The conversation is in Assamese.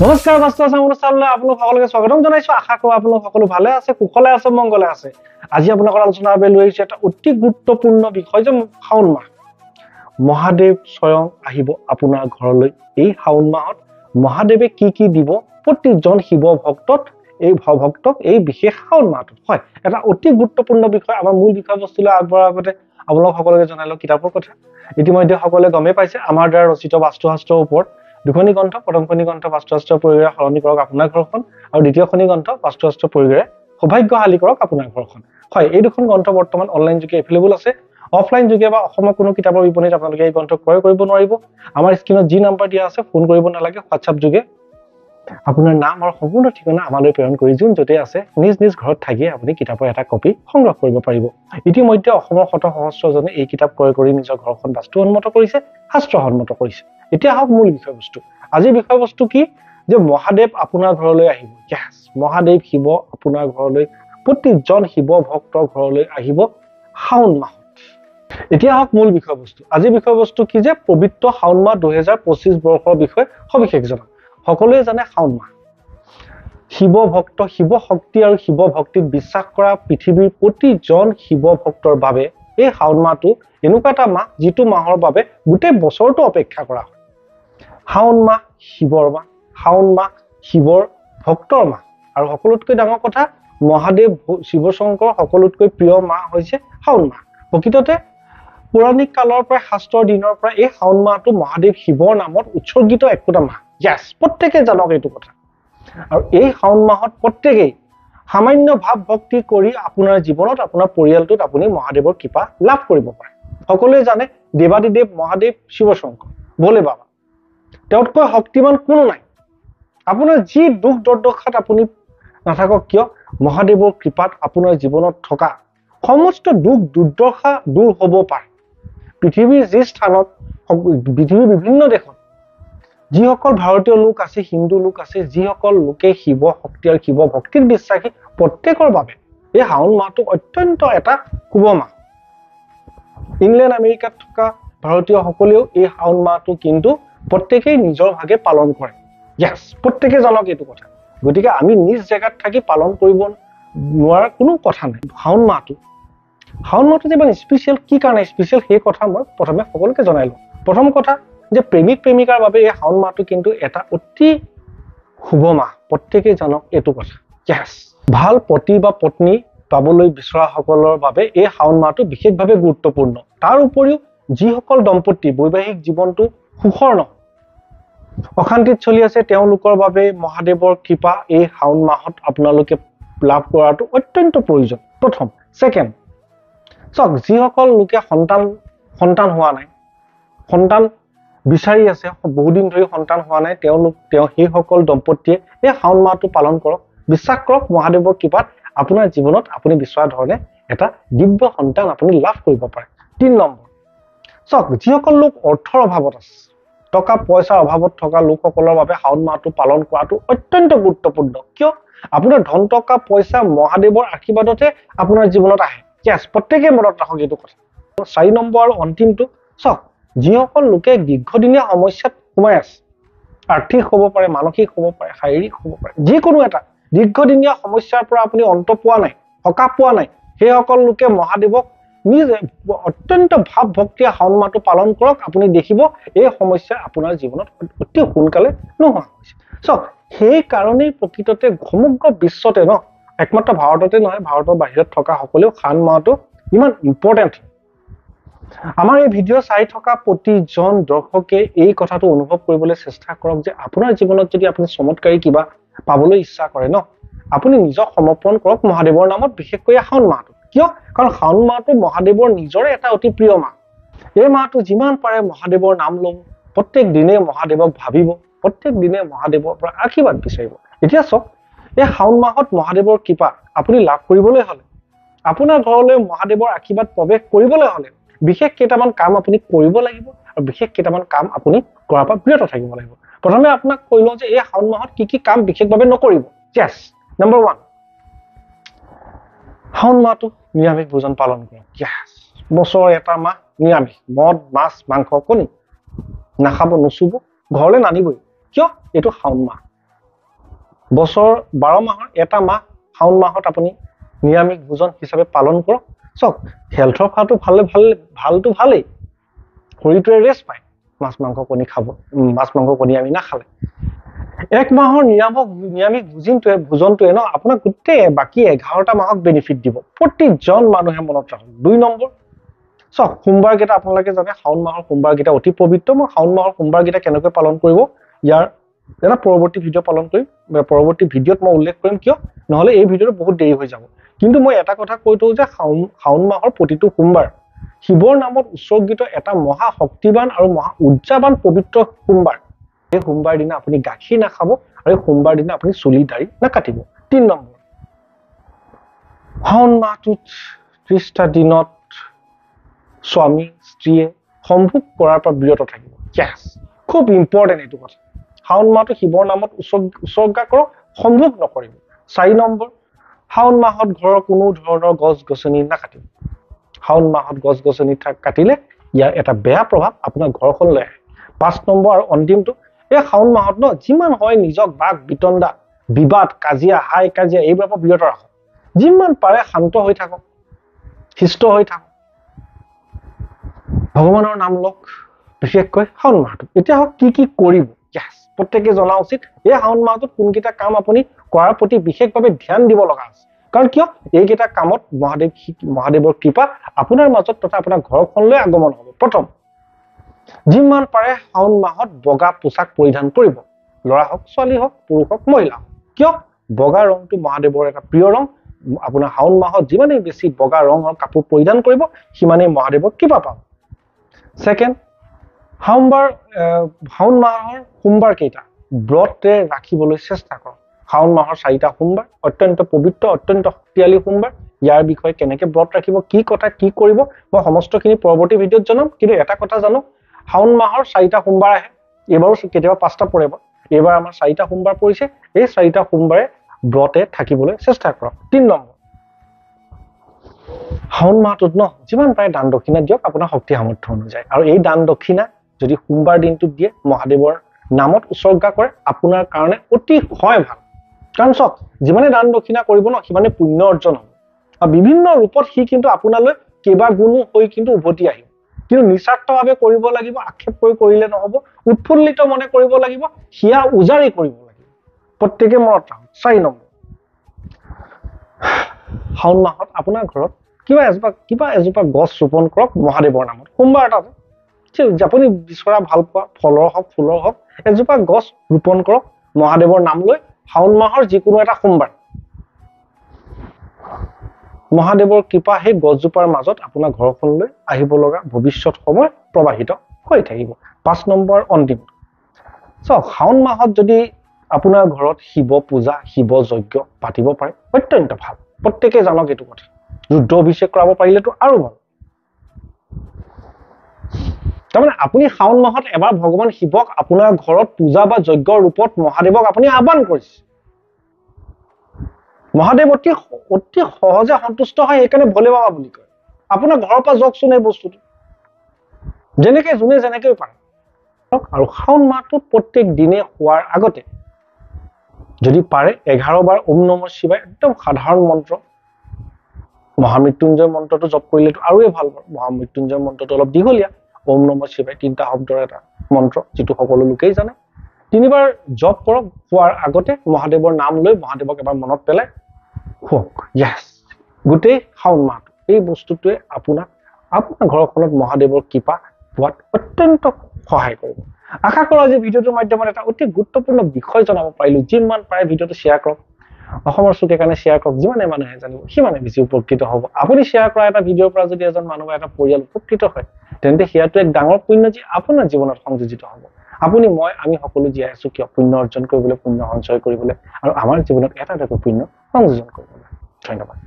নমস্কাৰ বাস্তৱ অনুষ্ঠানলৈ আপোনালোক সকলোকে স্বাগতম জনাইছো। আশা কৰোঁ আপোনালোক সকলো ভালে আছে, কুশলে আছে, মংগলে আছে। আজি আপোনালোকৰ আলোচনাৰ বাবে লৈ আহিছো এটা অতি গুৰুত্বপূৰ্ণ বিষয় যে শাওণ মাহ। মহাদেৱ স্বয়ং আহিব আপোনাৰ ঘৰলৈ। এই শাওণ মাহত মহাদেৱে কি কি দিব প্ৰতিজন শিৱ ভক্তক এই বিশেষ শাওণ মাহটোত। হয়, এটা অতি গুৰুত্বপূৰ্ণ বিষয়। আমাৰ মূল বিষয়বস্তুলৈ আগবঢ়াৰ আগতে আপোনালোক সকলোকে জনাই লওঁ কিতাপৰ কথা। ইতিমধ্যে সকলোৱে গমেই পাইছে আমাৰ দ্বাৰা ৰচিত বাস্তুশাস্ত্ৰৰ ওপৰত দুখনি গ্ৰন্থ, প্ৰথমখনি গ্ৰন্থ বাস্তুশাস্ত্ৰৰ পৰিৱেৰে সলনি কৰক আপোনাৰ ঘৰখন, আৰু দ্বিতীয়খনি গ্ৰন্থ বাস্তুশাস্ত্ৰৰ পৰিৱেৰে সৌভাগ্যশালী কৰক আপোনাৰ ঘৰখন। হয়, এই দুখন গ্ৰন্থ বৰ্তমান অনলাইন যোগে এভেইলেবল আছে। অফলাইন যোগে বা অসমৰ কোনো কিতাপৰ বিপণীত আপোনালোকে এই গ্ৰন্থ ক্ৰয় কৰিব নোৱাৰিব। আমাৰ স্ক্ৰীনত যি নাম্বাৰ দিয়া আছে ফোন কৰিব নালাগে, হোৱাটছআপ যোগে আপোনাৰ নাম আৰু সম্পূৰ্ণ ঠিকনা আমালৈ প্ৰেৰণ কৰি যোন য'তে আছে নিজ নিজ ঘৰত থাকিয়ে আপুনি কিতাপৰ এটা কপি সংগ্ৰহ কৰিব পাৰিব। ইতিমধ্যে অসমৰ শত সহস্ৰজনে এই কিতাপ ক্ৰয় কৰি নিজৰ ঘৰখন বাস্তুসন্মত কৰিছে, শাস্ত্ৰসন্মত কৰিছে। এতিয়া আহক মূল বিষয়বস্তু। আজিৰ বিষয়বস্তু কি? যে মহাদেৱ আপোনাৰ ঘৰলৈ আহিব। ইয়েছ, মহাদেৱ শিৱ আপোনাৰ ঘৰলৈ, প্ৰতিজন শিৱ ভক্তৰ ঘৰলৈ আহিব শাওণ মাহত। এতিয়া আহক মূল বিষয়বস্তু। আজিৰ বিষয়বস্তু কি? যে পবিত্ৰ শাওণ মাহ 2025 বৰ্ষৰ বিষয়ে সবিশেষ জনাম। সকলোৱে জানে শাওণ মাহ শিৱ ভক্ত, শিৱ শক্তি আৰু শিৱ ভক্তিত বিশ্বাস কৰা পৃথিৱীৰ প্ৰতিজন শিৱ ভক্তৰ বাবে এই শাওণ মাহটো এনেকুৱা এটা মাহ যিটো মাহৰ বাবে গোটেই বছৰটো অপেক্ষা কৰা হয়। শাওণ মাহ শিৱৰ মাহ, শাওণ মাহ শিৱৰ ভক্তৰ মাহ, আৰু সকলোতকৈ ডাঙৰ কথা মহাদেৱ শিৱ শংকৰ সকলোতকৈ প্ৰিয় মাহ হৈছে শাওণ মাহ। প্ৰকৃততে পৌৰাণিক কালৰ পৰা, শাস্ত্ৰৰ দিনৰ পৰা এই শাওণ মাহটো মহাদেৱ শিৱৰ নামত উৎসৰ্গিত একোটা মাহ। ইয়েছ, প্ৰত্যেকে জানক এইটো কথা। আৰু এই শাওণ মাহত প্ৰত্যেকেই সামান্য ভাৱ ভক্তি কৰি আপোনাৰ জীৱনত, আপোনাৰ পৰিয়ালটোত আপুনি মহাদেৱৰ কৃপা লাভ কৰিব পাৰে। সকলোৱে জানে দেৱাদিদেৱ মহাদেৱ শিৱ শংকৰ, ভোলে বাবা, তেওঁতকৈ শক্তিমান কোনো নাই। আপোনাৰ যি দুখ দুৰ্দশাত আপুনি নাথাকক কিয়, মহাদেৱৰ কৃপাত আপোনাৰ জীৱনত থকা সমস্ত দুখ দুৰ্দশা দূৰ হ'ব পাৰে। পৃথিৱীৰ যি স্থানত, পৃথিৱীৰ বিভিন্ন দেশত যিসকল ভাৰতীয় লোক আছে, হিন্দু লোক আছে, যিসকল লোকে শিৱ শক্তি আৰু শিৱ ভক্তিত বিশ্বাসী, প্ৰত্যেকৰ বাবে এই শাওণ মাহটো অত্যন্ত এটা শুভ মাহ। ইংলেণ্ড আমেৰিকাত থকা ভাৰতীয় সকলেও এই শাওণ মাহটো কিন্তু প্ৰত্যেকেই নিজৰ ভাগে পালন কৰে। ইয়েছ, প্ৰত্যেকে জানক এইটো কথা। গতিকে আমি নিজ জেগাত থাকি পালন কৰিব নোৱাৰাৰ কোনো কথা নাই। শাওণ মাহটো যে ইমান স্পেচিয়েল, কি কাৰণে স্পেচিয়েল সেই কথা মই প্ৰথমে সকলোকে জনাই লওঁ। প্ৰথম কথা যে প্ৰেমিক প্ৰেমিকাৰ বাবে এই শাওণ মাহটো কিন্তু এটা অতি শুভ মাহ। প্ৰত্যেকেই জানক এইটো কথা। ইয়েছ, ভাল পতি বা পত্নী পাবলৈ বিচৰা সকলৰ বাবে এই শাওণ মাহটো বিশেষভাৱে গুৰুত্বপূৰ্ণ। তাৰ উপৰিও যিসকল দম্পতি বৈবাহিক জীৱনটো সুখৰ নহয়, অশান্তিত চলি আছে, তেওঁলোকৰ বাবে মহাদেৱৰ কৃপা এই শাওণ মাহত আপোনালোকে লাভ কৰাটো অত্যন্ত প্ৰয়োজন। প্ৰথম। ছেকেণ্ড, চাওক, যিসকল লোকে সন্তান হোৱা নাই, সন্তান বিচাৰি আছে, বহুদিন ধৰি সন্তান হোৱা নাই, সেইসকল দম্পতিয়ে এই শাওণ মাহটো পালন কৰক। বিশ্বাস কৰক মহাদেৱৰ কৃপাত আপোনাৰ জীৱনত আপুনি বিচৰা ধৰণে এটা দিব্য সন্তান আপুনি লাভ কৰিব পাৰে। 3 নম্বৰ, চাওক, যিসকল লোক অৰ্থৰ অভাৱত আছে, টকা পইচাৰ অভাৱত থকা লোকসকলৰ বাবে শাওণ মাহটো পালন কৰাটো অত্যন্ত গুৰুত্বপূৰ্ণ। কিয়? আপোনাৰ ধন টকা পইচা মহাদেৱৰ আশীৰ্বাদতে আপোনাৰ জীৱনত আহে। ইয়েছ, প্ৰত্যেকে মনত ৰাখক এইটো কথা। 4 নম্বৰ আৰু অন্তিমটো, চাওক, যিসকল লোকে দীৰ্ঘদিনীয়া সমস্যাত সোমাই আছে, আৰ্থিক হ'ব পাৰে, মানসিক হ'ব পাৰে, শাৰীৰিক হ'ব পাৰে, যিকোনো এটা দীৰ্ঘদিনীয়া সমস্যাৰ পৰা আপুনি অন্ত পোৱা নাই, সকাহ পোৱা নাই, সেইসকল লোকে মহাদেৱক নিজে অত্যন্ত ভাৱ ভক্তিৰে শাওণ মাহটো পালন কৰক। আপুনি দেখিব এই সমস্যা আপোনাৰ জীৱনত অতি সোনকালে নোহোৱা হৈছে। চাওক, সেই কাৰণেই প্ৰকৃততে সমগ্ৰ বিশ্বতে, একমাত্ৰ ভাৰততে নহয়, ভাৰতৰ বাহিৰত থকা সকলেও শাওণ মাহটো ইমান ইম্পৰ্টেণ্ট। আমাৰ এই ভিডিঅ' চাই থকা প্ৰতিজন দৰ্শকে এই কথাটো অনুভৱ কৰিবলৈ চেষ্টা কৰক যে আপোনাৰ জীৱনত যদি আপুনি চমৎকাৰী কিবা পাবলৈ ইচ্ছা কৰে, আপুনি নিজক সমৰ্পণ কৰক মহাদেৱৰ নামত, বিশেষকৈ শাওণ মাহটো। কিয়? কাৰণ শাওণ মাহটো মহাদেৱৰ নিজৰে এটা অতি প্ৰিয় মাহ। এই মাহটো যিমান পাৰে মহাদেৱৰ নাম ল'ব, প্ৰত্যেক দিনে মহাদেৱক ভাবিব, প্ৰত্যেক দিনে মহাদেৱৰ পৰা আশীৰ্বাদ বিচাৰিব। এতিয়া চাওক, এই শাওণ মাহত মহাদেৱৰ কৃপা আপুনি লাভ কৰিবলৈ হ'লে, আপোনাৰ ঘৰলৈ মহাদেৱৰ আশীৰ্বাদ প্ৰৱেশ কৰিবলৈ হ'লে বিশেষ কেইটামান কাম আপুনি কৰিব লাগিব, আৰু বিশেষ কেইটামান কাম আপুনি কৰাৰ পৰা বিৰত থাকিব লাগিব। প্ৰথমে আপোনাক কৈ লওঁ যে এই শাওণ মাহত কি কি কাম বিশেষভাৱে নকৰিব। ইয়েছ, নম্বৰ 1, শাওণ মাহটো নিৰামিষ ভোজন পালন কৰক। ইয়েছ, বছৰ এটা মাহ নিৰামিষ, মদ মাছ মাংস কণী নাখাব, নুচুব, ঘৰলৈ নানিবই। কিয়? এইটো শাওণ মাহ। বছৰ 12 মাহৰ এটা মাহ শাওণ মাহত আপুনি নিৰামিষ ভোজন হিচাপে পালন কৰক। চাওক হেল্থৰ ফাটো ভালটো ভালেই, শৰীৰটোৱে ৰেষ্ট পায় মাছ মাংস কণী খাব, মাছ মাংস কণী আমি নাখালে। এক মাহৰ নিৰামিষ ভোজনটোৱে ন আপোনাক গোটেই বাকী 11টা মাহক বেনিফিট দিব। প্ৰতিজন মানুহে মনত ৰাখক। 2 নম্বৰ, চাওক সোমবাৰ কেইটা আপোনালোকে জানে শাওণ মাহৰ সোমবাৰ কেইটা অতি পবিত্ৰ। মই শাওণ মাহৰ সোমবাৰ কেইটা কেনেকৈ পালন কৰিব ইয়াৰ এটা পৰৱৰ্তী ভিডিঅ' পালন কৰিম, পৰৱৰ্তী ভিডিঅ'ত মই উল্লেখ কৰিম, কিয় নহলে এই ভিডিঅ'টো বহুত দেৰি হৈ যাব। কিন্তু মই এটা কথা কৈ থওঁ যে শাওণ মাহৰ প্ৰতিটো সোমবাৰ শিৱৰ নামত উৎসৰ্গিত এটা মহা শক্তিবান আৰু মহা উৰ্জাবান পবিত্ৰ সোমবাৰ। এই সোমবাৰ দিনা আপুনি গাখীৰ নাখাব আৰু এই সোমবাৰ দিনা আপুনি চুলি দাড়ি নাকাটিব। 3 নম্বৰ, শাওণ মাহটোত 30টা দিনত স্বামী স্ত্ৰীয়ে সম্ভোগ কৰাৰ পৰা বিৰত থাকিব। ইয়েছ, খুব ইম্পৰ্টেণ্ট এইটো কথা। শাওণ মাহটো শিৱৰ নামত উৎসৰ্গা কৰক, সম্ভোগ নকৰিব। 4 নম্বৰ, শাওণ মাহত ঘৰৰ কোনো ধৰণৰ গছ গছনি নাকাটিব। শাওণ মাহত গছ গছনি কাটিলে ইয়াৰ এটা বেয়া প্ৰভাৱ আপোনাৰ ঘৰখনলৈ আহে। 5 নম্বৰ আৰু অন্তিমটো, এই শাওণ মাহত ন যিমান হয় নিজক বাক বিতণ্ডা বিবাদ কাজিয়া হাই কাজিয়া এইবোৰৰ পৰা বিৰত ৰাখক। যিমান পাৰে শান্ত হৈ থাকক, শিষ্ট হৈ থাকক, ভগৱানৰ নাম লওক, বিশেষকৈ শাওণ মাহটো। এতিয়া হওক কি কৰিব, প্ৰত্যেকে জনা উচিত এই শাওণ মাহটোত কোনকেইটা কাম আপুনি কৰাৰ প্ৰতি বিশেষভাৱে ধ্যান দিব লগা আছে। কাৰণ কিয় এইকেইটা কামত মহাদেৱৰ কৃপা আপোনাৰ মাজত তথা আপোনাৰ ঘৰখনলৈ আগমন হ'ব। প্ৰথম, যিমান পাৰে শাওণ মাহত বগা পোছাক পৰিধান কৰিব, ল'ৰা হওক ছোৱালী হওক পুৰুষ হওক মহিলা হওক। কিয় বগা ৰংটো মহাদেৱৰ এটা প্ৰিয় ৰং। আপোনাৰ শাওণ মাহত যিমানেই বেছি বগা ৰঙৰ কাপোৰ পৰিধান কৰিব সিমানেই মহাদেৱৰ কৃপা পাব। ছেকেণ্ড, শাওণ মাহৰ সোমবাৰ কেইটা ব্ৰতে ৰাখিবলৈ চেষ্টা কৰক। শাওণ মাহৰ 4টা সোমবাৰ অত্যন্ত পবিত্ৰ, অত্যন্ত শক্তিশালী সোমবাৰ। ইয়াৰ বিষয়ে কেনেকৈ ব্ৰত ৰাখিব, কি কথা কি কৰিব মই সমস্তখিনি পৰৱৰ্তী ভিডিঅ'ত জনাম। কিন্তু এটা কথা জানক, শাওণ মাহৰ 4টা সোমবাৰ আহে, এইবাৰো কেতিয়াবা 5টা পৰে। এইবাৰ আমাৰ 4টা সোমবাৰ পৰিছে। এই 4টা সোমবাৰে ব্ৰতে থাকিবলৈ চেষ্টা কৰক। 3 নম্বৰ, শাওণ মাহটোত ন যিমান পাৰে দান দক্ষিণা দিয়ক আপোনাৰ শক্তি সামৰ্থ্য অনুযায়ী। আৰু এই দান দক্ষিণা যদি সোমবাৰ দিনটোত দিয়ে মহাদেৱৰ নামত উৎসৰ্গা কৰে আপোনাৰ কাৰণে অতিশয় ভাল। কাৰণ চাওক যিমানে দান দক্ষিণা কৰিব ন সিমানে পুণ্য অৰ্জন হ'ব আৰু বিভিন্ন ৰূপত সি কিন্তু আপোনালৈ কেইবা গুণো হৈ কিন্তু উভতি আহিব। কিন্তু নিস্বাৰ্থভাৱে কৰিব লাগিব, আক্ষেপ কৰি কৰিলে নহব, উৎফুল্লিত মনে কৰিব লাগিব, হিয়া উজাৰি কৰিব লাগিব। প্ৰত্যেকে মনত ৰাখক। 4 নম্বৰ, শাওণ মাহত আপোনাৰ ঘৰত কিবা এজোপা গছ ৰোপণ কৰক মহাদেৱৰ নামত। সোমবাৰ এটাতে আপুনি বিচৰা ভাল পোৱা ফলৰ হওক ফুলৰ হওক এজোপা গছ ৰোপণ কৰক মহাদেৱৰ নাম লৈ শাওণ মাহৰ যিকোনো এটা সোমবাৰ। মহাদেৱৰ কৃপা সেই গছজোপাৰ মাজত আপোনাৰ ঘৰখনলৈ আহিব লগা ভৱিষ্যত সময় প্ৰবাহিত হৈ থাকিব। 5 নম্বৰ অন্তিম, চাওক শাওণ মাহত যদি আপোনাৰ ঘৰত শিৱ পূজা শিৱ যজ্ঞ পাতিব পাৰে অত্যন্ত ভাল। প্ৰত্যেকে জানক এইটো কথা। ৰুদ্ৰ অভিষেক কৰাব পাৰিলেতো আৰু ভাল। তাৰমানে আপুনি শাওণ মাহত এবাৰ ভগৱান শিৱক আপোনাৰ ঘৰত পূজা বা যজ্ঞৰ ৰূপত মহাদেৱক আপুনি আহ্বান কৰিছে। মহাদেৱ অতি সহজে সন্তুষ্ট হয়, সেইকাৰণে ভোলে বাবা বুলি কয়। আপোনাৰ ঘৰৰ পৰা যাওকচোন এই বস্তুটো, যোনে যেনেকৈ পাৰে। আৰু শাওণ মাহটোত প্ৰত্যেক দিনে শোৱাৰ আগতে যদি পাৰে 11 বাৰ ওম নমঃ শিৱায় একদম সাধাৰণ মন্ত্ৰ, মহামৃত্যুঞ্জয় মন্ত্ৰটো জপ কৰিলেতো আৰুৱে ভাল পাব। মহামৃত্যুঞ্জয় মন্ত্ৰটো অলপ দীঘলীয়া। ওম নমঃ শিৱায় 3টা শব্দৰ এটা মন্ত্ৰ, যিটো সকলো লোকেই জানে। 3 বাৰ জপ কৰক শোৱাৰ আগতে, মহাদেৱৰ নাম লৈ মহাদেৱক এবাৰ মনত পেলাই শুৱক। ইয়েছ, গোটেই শাওণ মাহটো এই বস্তুটোৱে আপোনাৰ ঘৰখনত মহাদেৱৰ কৃপা পোৱাত অত্যন্ত সহায় কৰিব। আশা কৰোঁ আজি ভিডিঅ'টোৰ মাধ্যমত এটা অতি গুৰুত্বপূৰ্ণ বিষয় জনাব পাৰিলো। যিমান পাৰে ভিডিঅ'টো শ্বেয়াৰ কৰক, অসমৰ চুকে কাৰণে শ্বেয়াৰ কৰক। যিমানে মানুহে জানিব সিমানে বেছি উপকৃত হ'ব। আপুনি শ্বেয়াৰ কৰা এটা ভিডিঅ'ৰ পৰা যদি এজন মানুহ বা এটা পৰিয়াল উপকৃত হয় তেন্তে সেয়াটো এক ডাঙৰ পুণ্য যি আপোনাৰ জীৱনত সংযোজিত হ'ব। আমি সকলো জীয়াই আছো কিয়? পুণ্য অৰ্জন কৰিবলৈ, পুণ্য সঞ্চয় কৰিবলৈ আৰু আমাৰ জীৱনত এটা পুণ্য সংযোজন কৰিবলৈ। ধন্যবাদ।